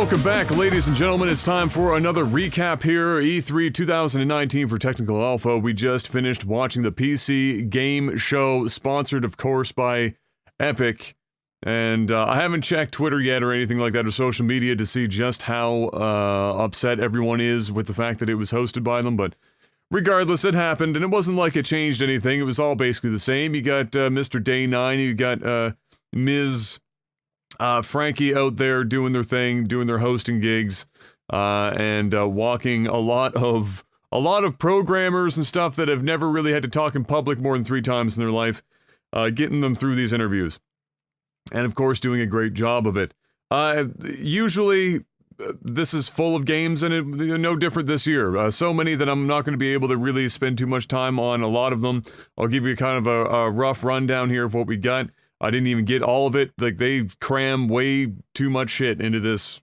Welcome back, ladies and gentlemen. It's time for another recap here. E3 2019 for Technical Alpha. We just finished watching the PC game show, sponsored, of course, by Epic. And I haven't checked Twitter yet or anything like that or social media to see just how upset everyone is with the fact that it was hosted by them. But regardless, it happened, and it wasn't like it changed anything. It was all basically the same. You got Mr. Day 9, you got Ms. Frankie out there doing their thing, doing their hosting gigs, and walking a lot of programmers and stuff that have never really had to talk in public more than 3 times in their life, getting them through these interviews. And of course, doing a great job of it. Usually, this is full of games, and it, no different this year. So many that I'm not going to be able to really spend too much time on a lot of them. I'll give you kind of a rough rundown here of what we got. I didn't even get all of it. Like, they cram way too much shit into this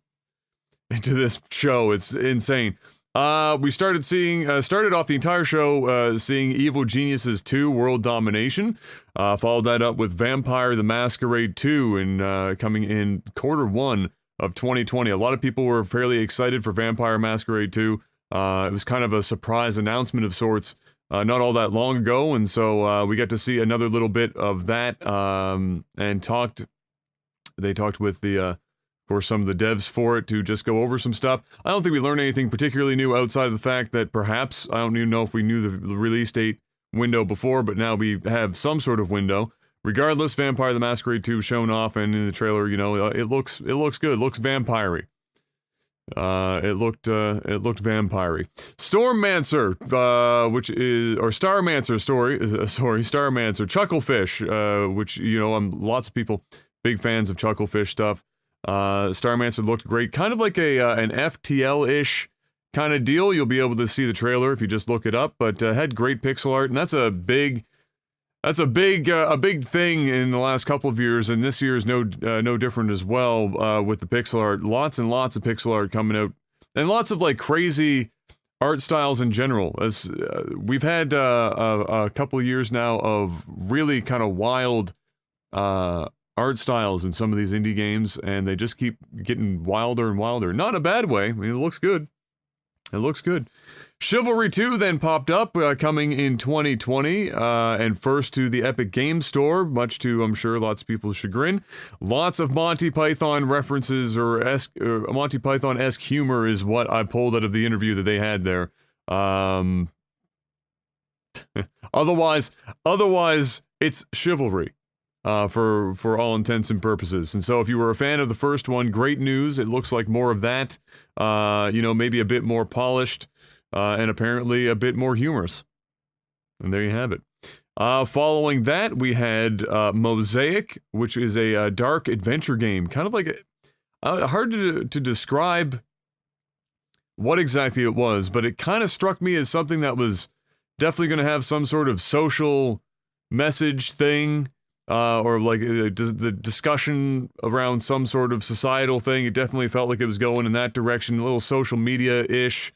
show. It's insane. We started off the entire show seeing Evil Geniuses 2 World Domination. Followed that up with Vampire the Masquerade 2 and coming in Q1 of 2020. A lot of people were fairly excited for Vampire Masquerade 2. It was kind of a surprise announcement of sorts. Not all that long ago, and so we got to see another little bit of that, and they talked with of course, some of the devs for it to just go over some stuff. I don't think we learned anything particularly new outside of the fact that perhaps, I don't even know if we knew the release date window before, but now we have some sort of window. Regardless, Vampire the Masquerade 2 shown off, and in the trailer, you know, it looks good, it looks vampire-y. It looked vampire-y. Stormmancer, Starmancer, Starmancer, Chucklefish, which, you know, lots of people, big fans of Chucklefish stuff. Starmancer looked great, kind of like an FTL-ish kind of deal. You'll be able to see the trailer if you just look it up, but had great pixel art, and that's a big thing in the last couple of years, and this year is no different as well, with the pixel art. Lots and lots of pixel art coming out, and lots of like crazy art styles in general. As we've had a couple of years now of really kind of wild art styles in some of these indie games, and they just keep getting wilder and wilder. Not in a bad way. I mean, it looks good. It looks good. Chivalry 2 then popped up, coming in 2020, and first to the Epic Games Store, much to, I'm sure, lots of people's chagrin. Lots of Monty Python references, or Monty Python-esque humor is what I pulled out of the interview that they had there. Otherwise, it's Chivalry. For all intents and purposes. And so if you were a fan of the first one, great news. It looks like more of that, you know, maybe a bit more polished, and apparently a bit more humorous. And there you have it. Following that, we had Mosaic, which is a dark adventure game. Kind of like hard to describe what exactly it was, but it kind of struck me as something that was definitely going to have some sort of social message thing. Or like the discussion around some sort of societal thing. It definitely felt like it was going in that direction, a little social media-ish.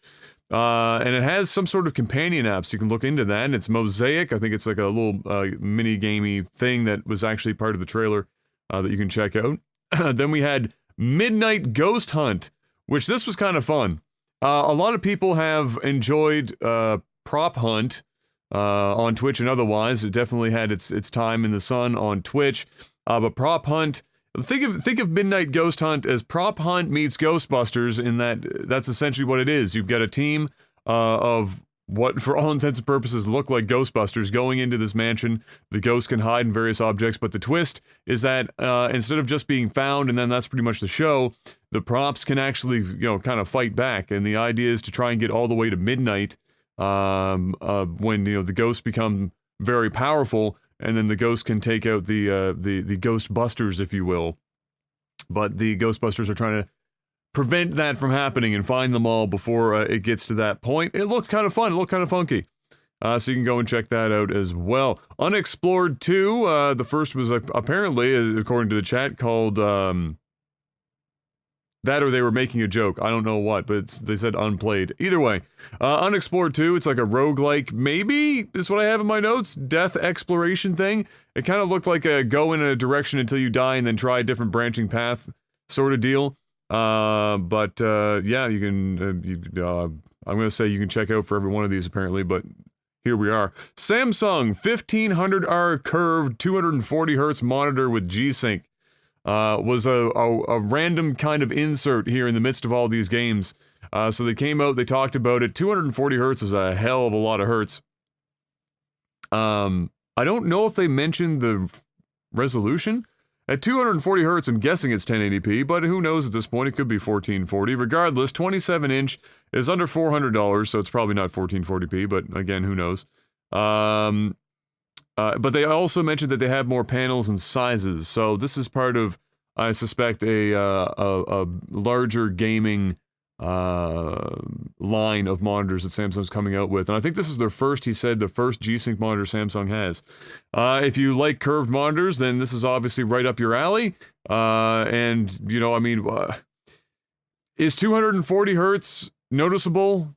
And it has some sort of companion app, so you can look into that. And it's Mosaic. I think it's like a little mini-gamey thing that was actually part of the trailer that you can check out. Then we had Midnight Ghost Hunt, which this was kind of fun. A lot of people have enjoyed Prop Hunt, on Twitch and otherwise. It definitely had its time in the sun on Twitch. But Prop Hunt, think of Midnight Ghost Hunt as Prop Hunt meets Ghostbusters, in that's essentially what it is. You've got a team of what, for all intents and purposes, look like Ghostbusters going into this mansion. The ghosts can hide in various objects, but the twist is that instead of just being found and then that's pretty much the show, the props can actually, you know, kind of fight back. And the idea is to try and get all the way to midnight, when, you know, the ghosts become very powerful, and then the ghosts can take out the Ghostbusters, if you will. But the Ghostbusters are trying to prevent that from happening and find them all before it gets to that point. It looked kind of fun. It looked kind of funky. So you can go and check that out as well. Unexplored 2, the first was apparently, according to the chat, called that, or they were making a joke. I don't know what, but they said unplayed. Either way, Unexplored 2, it's like a roguelike, maybe, is what I have in my notes, death exploration thing. It kind of looked like a go in a direction until you die and then try a different branching path sort of deal. Yeah, you can. I'm gonna say you can check out for every one of these apparently, but here we are. Samsung 1500R curved 240 hertz monitor with G-Sync. Was a random kind of insert here in the midst of all these games. So they came out, they talked about it. 240 hertz is a hell of a lot of hertz. I don't know if they mentioned the resolution. At 240 hertz, I'm guessing it's 1080p, but who knows at this point? It could be 1440. Regardless, 27-inch is under $400, so it's probably not 1440p, but again, who knows? But they also mentioned that they have more panels and sizes, so this is part of, I suspect, a larger gaming line of monitors that Samsung's coming out with. And I think this is their first, he said, the first G-Sync monitor Samsung has. If you like curved monitors, then this is obviously right up your alley. And, you know, I mean, is 240 hertz noticeable?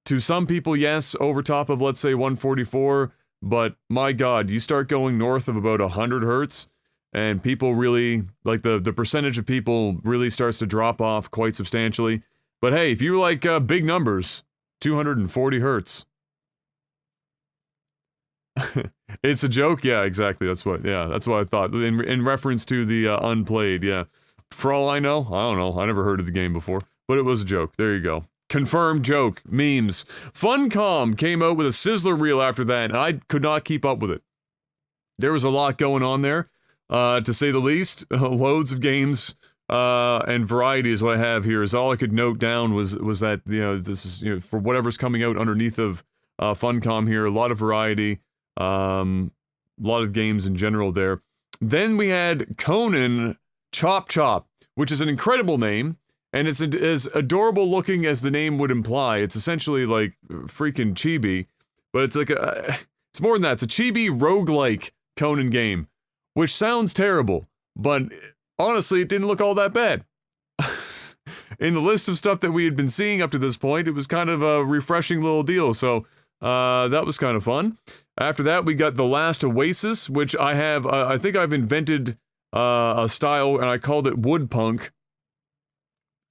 To some people, yes, over top of, let's say, 144. But, my God, you start going north of about 100 hertz, and people really, like, the percentage of people really starts to drop off quite substantially. But hey, if you like big numbers, 240 hertz. It's a joke? Yeah, exactly. That's what I thought. In reference to the Unplayed, yeah. For all I know, I don't know. I never heard of the game before. But it was a joke. There you go. Confirmed joke. Memes. Funcom came out with a sizzler reel after that, and I could not keep up with it. There was a lot going on there, to say the least. Loads of games. And variety is what I have here. Is all I could note down was that, you know, this is, you know, for whatever's coming out underneath of Funcom here, a lot of variety, a lot of games in general there. Then we had Conan Chop Chop, which is an incredible name, and it's as adorable looking as the name would imply. It's essentially like freaking chibi, but it's like it's more than that. It's a chibi roguelike Conan game, which sounds terrible, but honestly, it didn't look all that bad. In the list of stuff that we had been seeing up to this point, it was kind of a refreshing little deal, so that was kind of fun. After that, we got The Last Oasis, which I have, I think I've invented a style, and I called it woodpunk.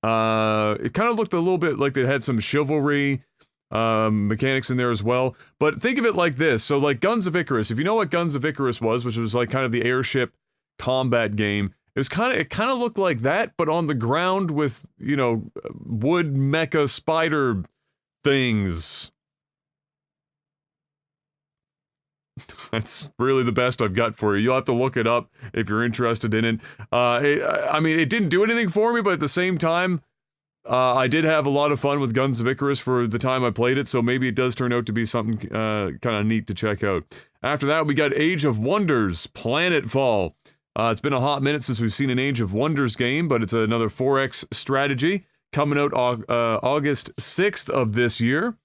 It kind of looked a little bit like they had some chivalry mechanics in there as well, but think of it like this. So like Guns of Icarus, if you know what Guns of Icarus was, which was like kind of the airship combat game, it kind of looked like that, but on the ground with, you know, wood mecha spider things. That's really the best I've got for you. You'll have to look it up if you're interested in it. I mean, it didn't do anything for me, but at the same time, I did have a lot of fun with Guns of Icarus for the time I played it, so maybe it does turn out to be something kind of neat to check out. After that, we got Age of Wonders, Planetfall. It's been a hot minute since we've seen an Age of Wonders game, but it's another 4X strategy coming out August 6th of this year.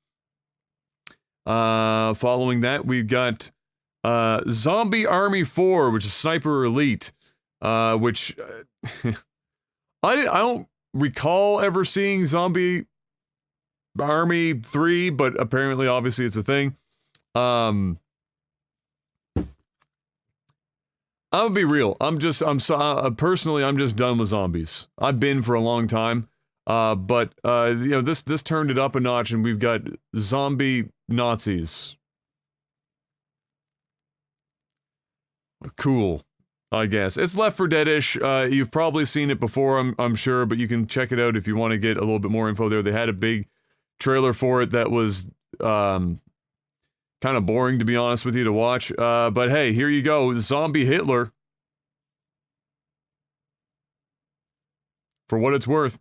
Following that, we've got Zombie Army 4, which is Sniper Elite, which I don't recall ever seeing Zombie Army 3, but apparently, obviously, it's a thing. I'm gonna be real. Personally, I'm just done with zombies. I've been for a long time, but you know, this turned it up a notch, and we've got zombie Nazis. Cool, I guess. It's Left 4 Dead-ish. You've probably seen it before, I'm sure, but you can check it out if you want to get a little bit more info there. They had a big trailer for it that was kind of boring, to be honest with you, to watch. But hey, here you go. Zombie Hitler. For what it's worth.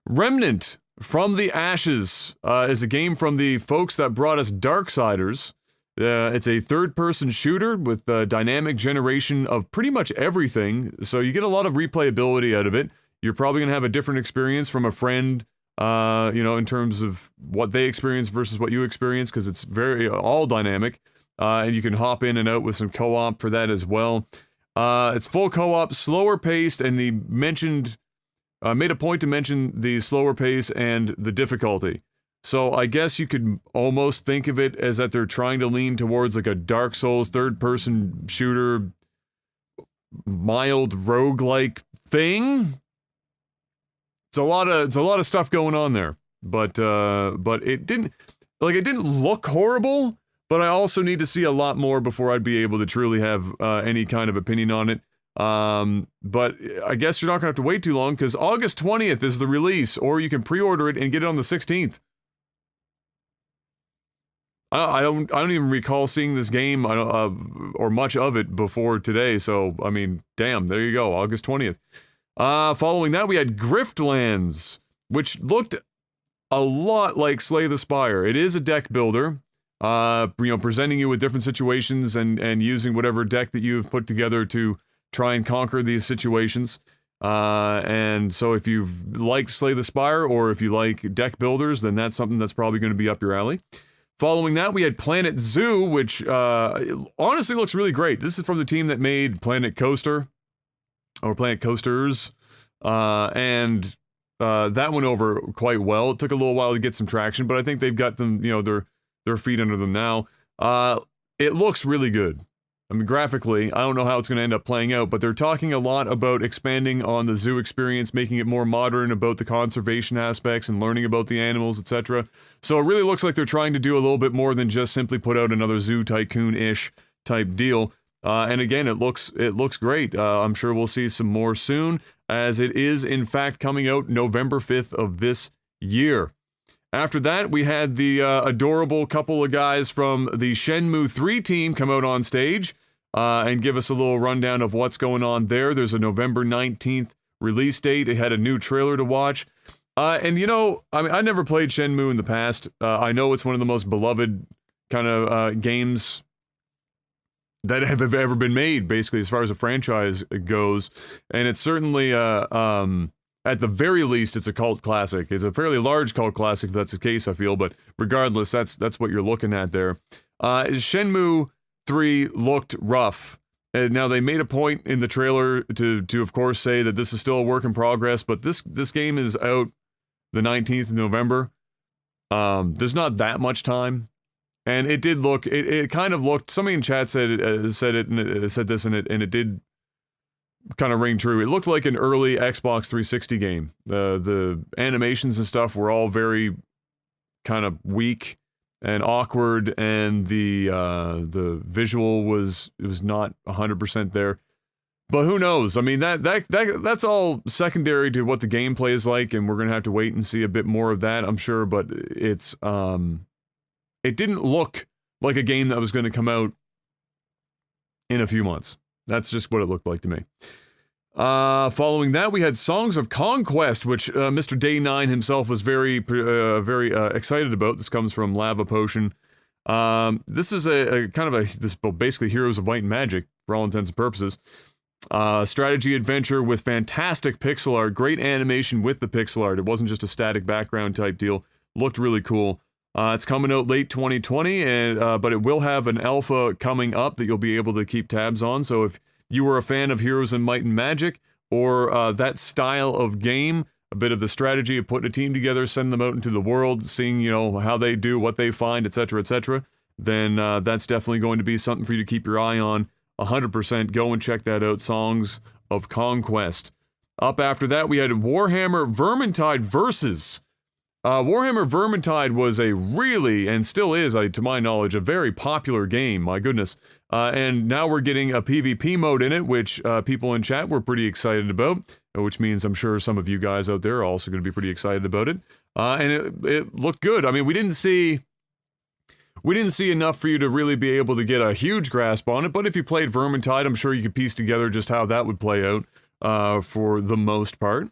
Remnant from the Ashes is a game from the folks that brought us Darksiders. It's a third-person shooter with dynamic generation of pretty much everything, so you get a lot of replayability out of it. You're probably going to have a different experience from a friend, you know, in terms of what they experience versus what you experience, because it's very all dynamic, and you can hop in and out with some co-op for that as well. It's full co-op, slower paced, and he mentioned, made a point to mention the slower pace and the difficulty. So I guess you could almost think of it as that they're trying to lean towards like a Dark Souls third-person shooter, mild roguelike thing. it's a lot of stuff going on there. But it didn't look horrible. But I also need to see a lot more before I'd be able to truly have any kind of opinion on it. But I guess you're not gonna have to wait too long because August 20th is the release, or you can pre-order it and get it on the 16th. I don't even recall seeing this game or much of it before today. So I mean, damn, there you go, August 20th. Following that, we had Griftlands, which looked a lot like Slay the Spire. It is a deck builder. Presenting you with different situations and using whatever deck that you've put together to try and conquer these situations. And so if you've liked Slay the Spire, or if you like deck builders, then that's something that's probably going to be up your alley. Following that, we had Planet Zoo, which honestly looks really great. This is from the team that made Planet Coaster, or Planet Coasters, and that went over quite well. It took a little while to get some traction, but I think they've got them, their feet under them now. It looks really good. I mean, graphically, I don't know how it's going to end up playing out, but they're talking a lot about expanding on the zoo experience, making it more modern, about the conservation aspects and learning about the animals, etc. So it really looks like they're trying to do a little bit more than just simply put out another Zoo Tycoon-ish type deal. And again, it looks great. I'm sure we'll see some more soon, as it is in fact coming out November 5th of this year. After that, we had the adorable couple of guys from the Shenmue 3 team come out on stage and give us a little rundown of what's going on there. There's a November 19th release date. It had a new trailer to watch. And I never played Shenmue in the past. I know it's one of the most beloved kind of games that have ever been made, basically, as far as a franchise goes. And it's certainly at the very least, it's a cult classic. It's a fairly large cult classic, if that's the case, I feel, but regardless, that's what you're looking at there. Shenmue 3 looked rough. And now, they made a point in the trailer to of course, say that this is still a work in progress, but this game is out the 19th of November. There's not that much time. And it did look, it kind of looked, somebody in chat said this, and it did kind of ring true. It looked like an early Xbox 360 game. The animations and stuff were all very kind of weak and awkward, and the visual was not 100% there. But who knows? I mean, that's all secondary to what the gameplay is like, and we're gonna have to wait and see a bit more of that, I'm sure. But it didn't look like a game that was going to come out in a few months. That's just what it looked like to me. Following that, we had Songs of Conquest, which Mr. Day9 himself was very excited about. This comes from Lava Potion. This is a kind of basically Heroes of Might and Magic, for all intents and purposes. Strategy adventure with fantastic pixel art, great animation with the pixel art. It wasn't just a static background type deal. Looked really cool. It's coming out late 2020, and but it will have an alpha coming up that you'll be able to keep tabs on. So if you were a fan of Heroes and Might and Magic, or that style of game, a bit of the strategy of putting a team together, sending them out into the world, seeing how they do, what they find, etc., then that's definitely going to be something for you to keep your eye on. 100%. Go and check that out. Songs of Conquest. Up after that, we had Warhammer Vermintide Versus. Warhammer Vermintide was a really, and still is, to my knowledge, a very popular game, my goodness. And now we're getting a PvP mode in it, which people in chat were pretty excited about, which means I'm sure some of you guys out there are also going to be pretty excited about it. And it looked good. I mean, we didn't see enough for you to really be able to get a huge grasp on it, but if you played Vermintide, I'm sure you could piece together just how that would play out for the most part.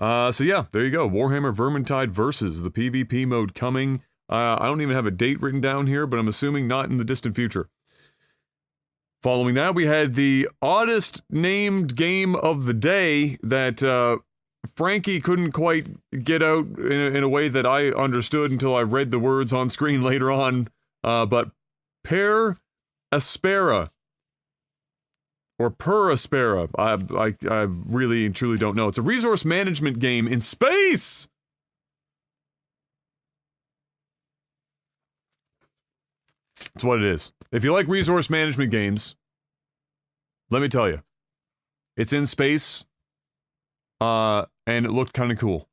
So yeah, there you go. Warhammer Vermintide Versus, the PvP mode coming. I don't even have a date written down here, but I'm assuming not in the distant future. Following that, we had the oddest named game of the day that Frankie couldn't quite get out in a way that I understood until I read the words on screen later on. But Per Aspera. Or Per Aspera. I really and truly don't know. It's a resource management game in space! That's what it is. If you like resource management games, let me tell you. It's in space, and it looked kind of cool.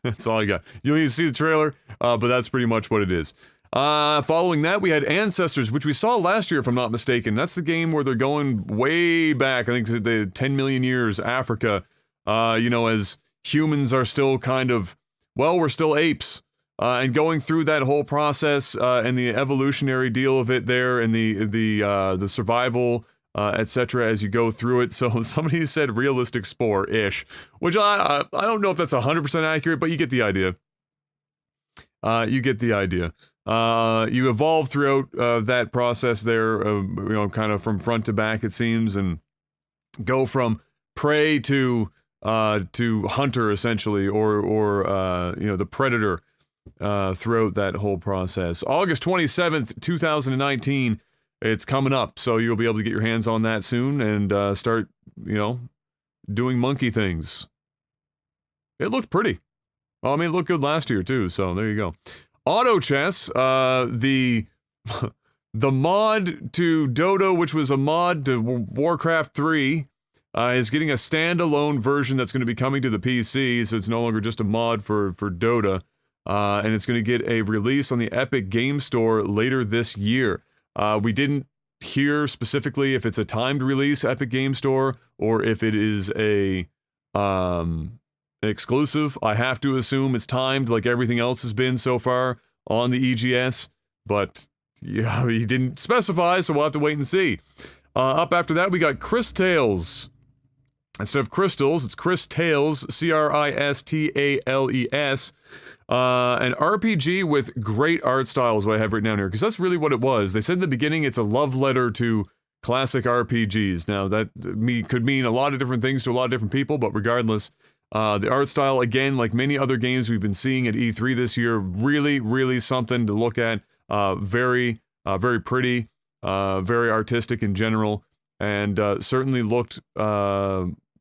That's all I got. You don't need to see the trailer, but that's pretty much what it is. Following that, we had Ancestors, which we saw last year, if I'm not mistaken. That's the game where they're going way back. I think the 10 million years, Africa, as humans are still kind of, well, we're still apes. And going through that whole process, and the evolutionary deal of it there, and the survival, etc. as you go through it. So somebody said realistic spore-ish, which I don't know if that's 100% accurate, but you get the idea. You evolve throughout that process there, kind of from front to back, it seems, and go from prey to hunter, essentially, or the predator, throughout that whole process. August 27th, 2019, it's coming up, so you'll be able to get your hands on that soon and start, doing monkey things. It looked pretty. Well, I mean, it looked good last year, too, so there you go. Auto Chess, the mod to Dota, which was a mod to Warcraft 3, is getting a standalone version that's going to be coming to the PC, so it's no longer just a mod for Dota, and it's going to get a release on the Epic Game Store later this year. We didn't hear specifically if it's a timed release, Epic Game Store, or if it is a exclusive. I have to assume it's timed like everything else has been so far on the EGS, but yeah, he didn't specify, so we'll have to wait and see. Up after that, we got Chris Tales. Instead of Crystals, it's Chris Tales, Cristales, an RPG with great art style is what I have written down here, because that's really what it was. They said in the beginning it's a love letter to classic RPGs. Now, that could mean a lot of different things to a lot of different people, but regardless, the art style, again, like many other games we've been seeing at E3 this year, really, really something to look at. Very pretty, very artistic in general, and certainly looked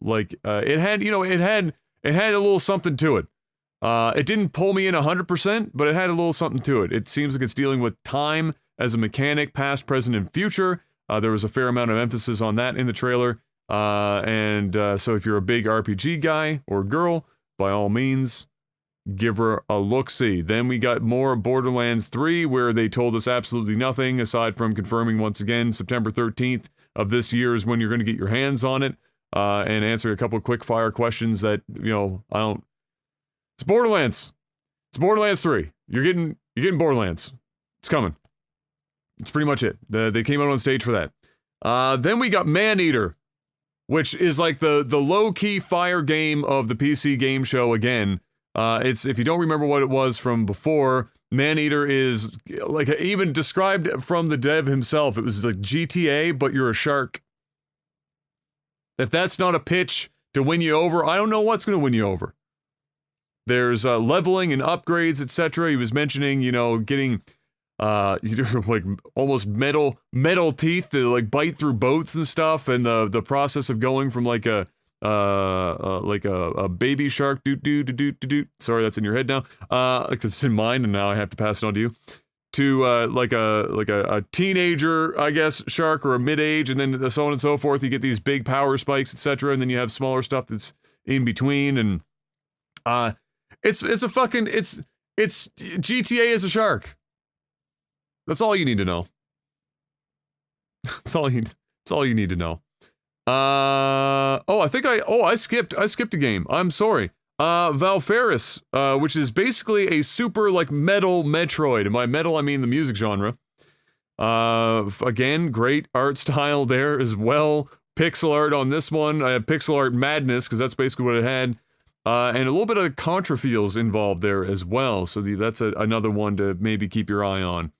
like it had a little something to it. It didn't pull me in 100%, but it had a little something to it. It seems like it's dealing with time as a mechanic, past, present, and future. There was a fair amount of emphasis on that in the trailer. So if you're a big RPG guy or girl, by all means, give her a look-see. Then we got more Borderlands 3, where they told us absolutely nothing, aside from confirming once again September 13th of this year is when you're going to get your hands on it, and answer a couple quick-fire questions that, It's Borderlands. It's Borderlands 3. You're getting Borderlands. It's coming. It's pretty much it. They came out on stage for that. Then we got Maneater, which is like the low-key fire game of the PC game show again. It's, if you don't remember what it was from before, Maneater is, like, even described from the dev himself, it was like GTA, but you're a shark. If that's not a pitch to win you over, I don't know what's going to win you over. There's leveling and upgrades, etc. He was mentioning, getting like almost metal teeth that like bite through boats and stuff, and the process of going from like a baby shark sorry, that's in your head now, because it's in mine and now I have to pass it on to you, to like a teenager, I guess, shark, or a mid-age, and then so on and so forth. You get these big power spikes, etc., and then you have smaller stuff that's in between, and it's GTA as a shark. That's all you need to know. That's all you need to know. I skipped a game. I'm sorry. Valfaris, which is basically a super, like, metal Metroid. And by metal, I mean the music genre. Again, great art style there as well. Pixel art on this one. I have pixel art madness, because that's basically what it had. And a little bit of Contra feels involved there as well. So that's another one to maybe keep your eye on.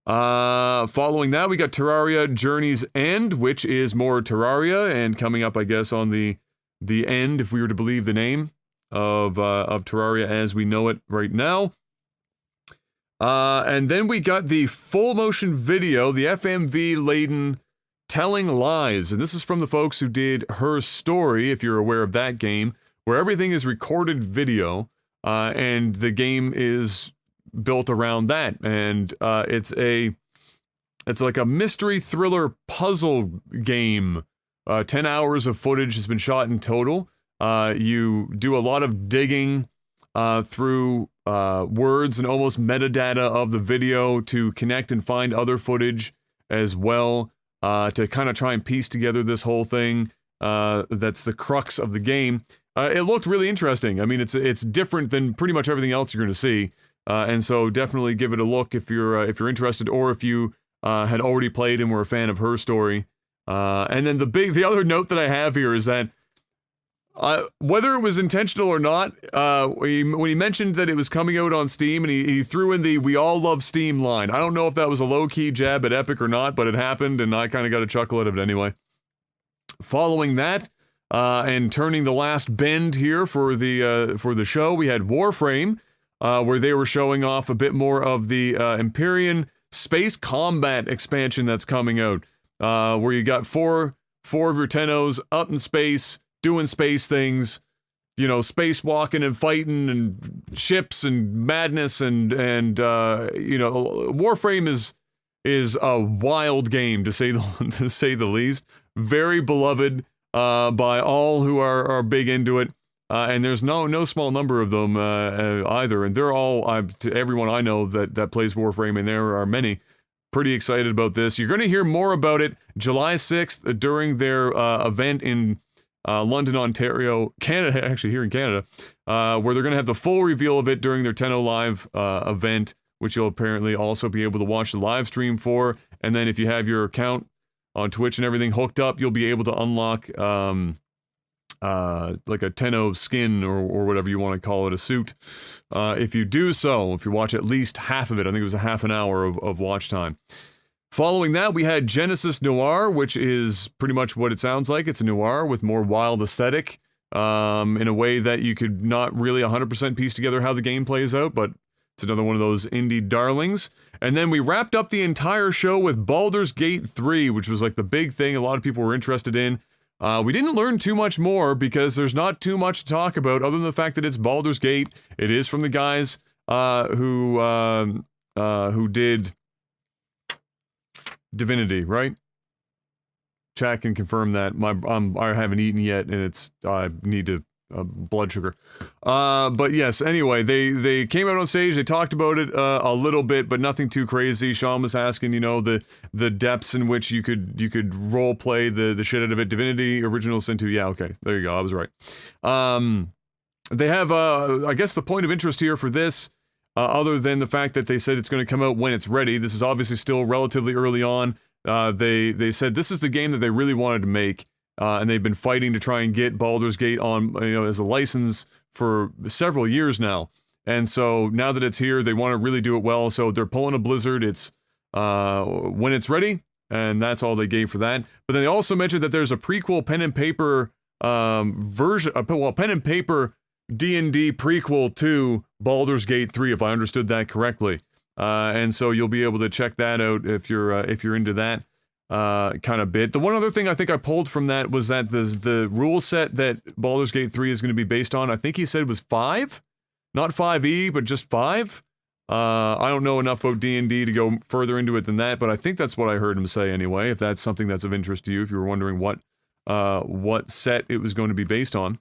Following that, we got Terraria Journey's End, which is more Terraria, and coming up, I guess, on the end, if we were to believe the name of Terraria as we know it right now. And then we got the full motion video, the FMV-laden Telling Lies, and this is from the folks who did Her Story, if you're aware of that game, where everything is recorded video, and the game is built around that, and it's like a mystery thriller puzzle game. 10 hours of footage has been shot in total. You do a lot of digging, through words and almost metadata of the video to connect and find other footage as well, to kind of try and piece together this whole thing. That's the crux of the game. It looked really interesting. I mean, it's different than pretty much everything else you're going to see, and so definitely give it a look if you're interested, or if you had already played and were a fan of Her Story. And then the other note that I have here is that whether it was intentional or not, when he mentioned that it was coming out on Steam, and he threw in the "We all love Steam" line. I don't know if that was a low-key jab at Epic or not, but it happened, and I kind of got a chuckle out of it anyway. Following that, and turning the last bend here for the show, we had Warframe, where they were showing off a bit more of the Empyrean Space Combat expansion that's coming out, where you got four of your Tennos up in space, doing space things, you know, spacewalking and fighting and ships and madness and you know, Warframe is a wild game to say the least. Very beloved by all who are big into it, and there's no small number of them either, and they're all to everyone I know that plays Warframe, and there are many. Pretty excited about this. You're going to hear more about it July 6th during their event in London, Ontario, Canada, actually here in Canada, where they're going to have the full reveal of it during their Tenno Live event, which you'll apparently also be able to watch the live stream for. And then if you have your account on Twitch and everything hooked up, you'll be able to unlock like a Tenno skin or whatever you want to call it, a suit. If you do so, if you watch at least half of it, I think it was a half an hour of watch time. Following that, we had Genesis Noir, which is pretty much what it sounds like. It's a noir with more wild aesthetic, in a way that you could not really 100% piece together how the game plays out, but it's another one of those indie darlings. And then we wrapped up the entire show with Baldur's Gate 3, which was like the big thing a lot of people were interested in. We didn't learn too much more because there's not too much to talk about other than the fact that it's Baldur's Gate. It is from the guys who did Divinity, right? Chat can confirm that. I haven't eaten yet, and I need to blood sugar. But yes, anyway, they came out on stage, they talked about it a little bit, but nothing too crazy. Sean was asking, you know, the depths in which you could role play the shit out of it. Divinity Original Sin 2, yeah, okay, there you go, I was right. They have, I guess the point of interest here for this, other than the fact that they said it's going to come out when it's ready, this is obviously still relatively early on. They said this is the game that they really wanted to make. And they've been fighting to try and get Baldur's Gate on, you know, as a license for several years now. And so now that it's here, they want to really do it well. So they're pulling a Blizzard. It's when it's ready, and that's all they gave for that. But then they also mentioned that there's a prequel pen and paper version, pen and paper D&D prequel to Baldur's Gate 3, if I understood that correctly. And so you'll be able to check that out if you're into that. Kind of bit. The one other thing I think I pulled from that was that the rule set that Baldur's Gate 3 is going to be based on, I think he said was 5? Not 5e, but just 5? I don't know enough about D&D to go further into it than that, but I think that's what I heard him say anyway, if that's something that's of interest to you, if you were wondering what set it was going to be based on.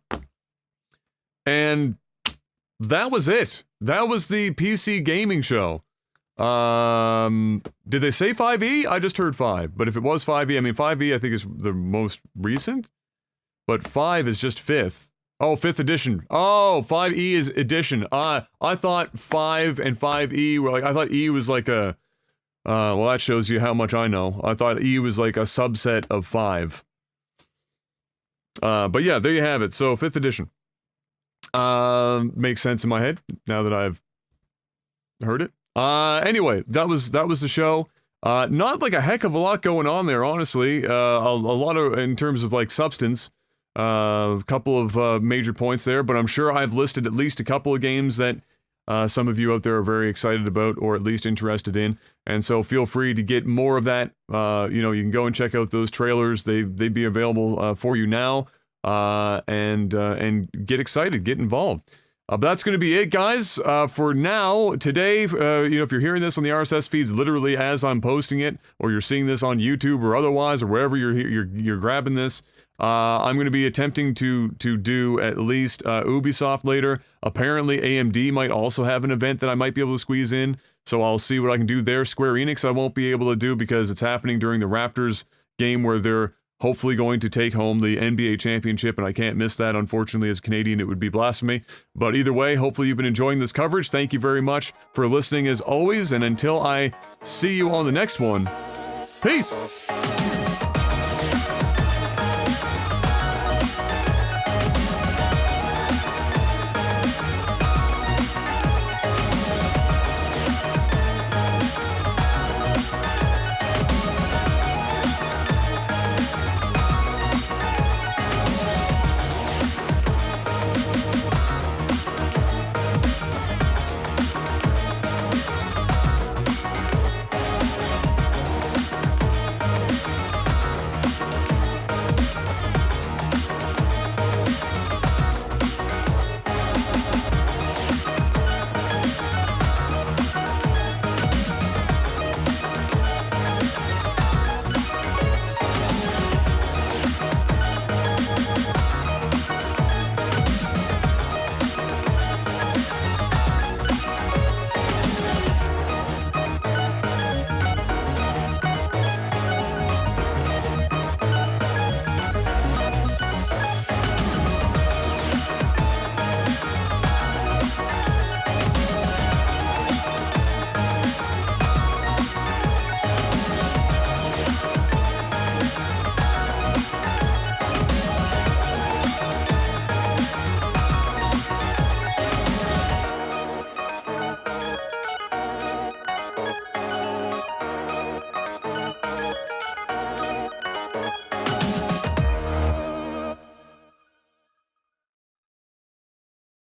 And that was it. That was the PC gaming show. Did they say 5e? I just heard 5, but if it was 5e, I mean 5e I think is the most recent, but 5 is just 5th. Oh, 5th edition. Oh, 5e is edition. I thought 5 and 5e were like, I thought e was like a, well that shows you how much I know. I thought e was like a subset of 5. But yeah, there you have it. So 5th edition. Makes sense in my head now that I've heard it. Anyway, that was the show. Not like a heck of a lot going on there, honestly. A lot of, in terms of like substance, a couple of major points there, but I'm sure I've listed at least a couple of games that some of you out there are very excited about, or at least interested in, and so feel free to get more of that. You know, you can go and check out those trailers. They'd be available for you now, and get excited, get involved. But that's going to be it, guys. For now, today, if you're hearing this on the RSS feeds literally as I'm posting it, or you're seeing this on YouTube or otherwise, or wherever you're grabbing this, I'm going to be attempting to do at least Ubisoft later. Apparently, AMD might also have an event that I might be able to squeeze in, so I'll see what I can do there. Square Enix I won't be able to do because it's happening during the Raptors game where they're hopefully going to take home the NBA championship, and I can't miss that. Unfortunately, as a Canadian, it would be blasphemy. But either way, hopefully you've been enjoying this coverage. Thank you very much for listening as always, and until I see you on the next one, peace!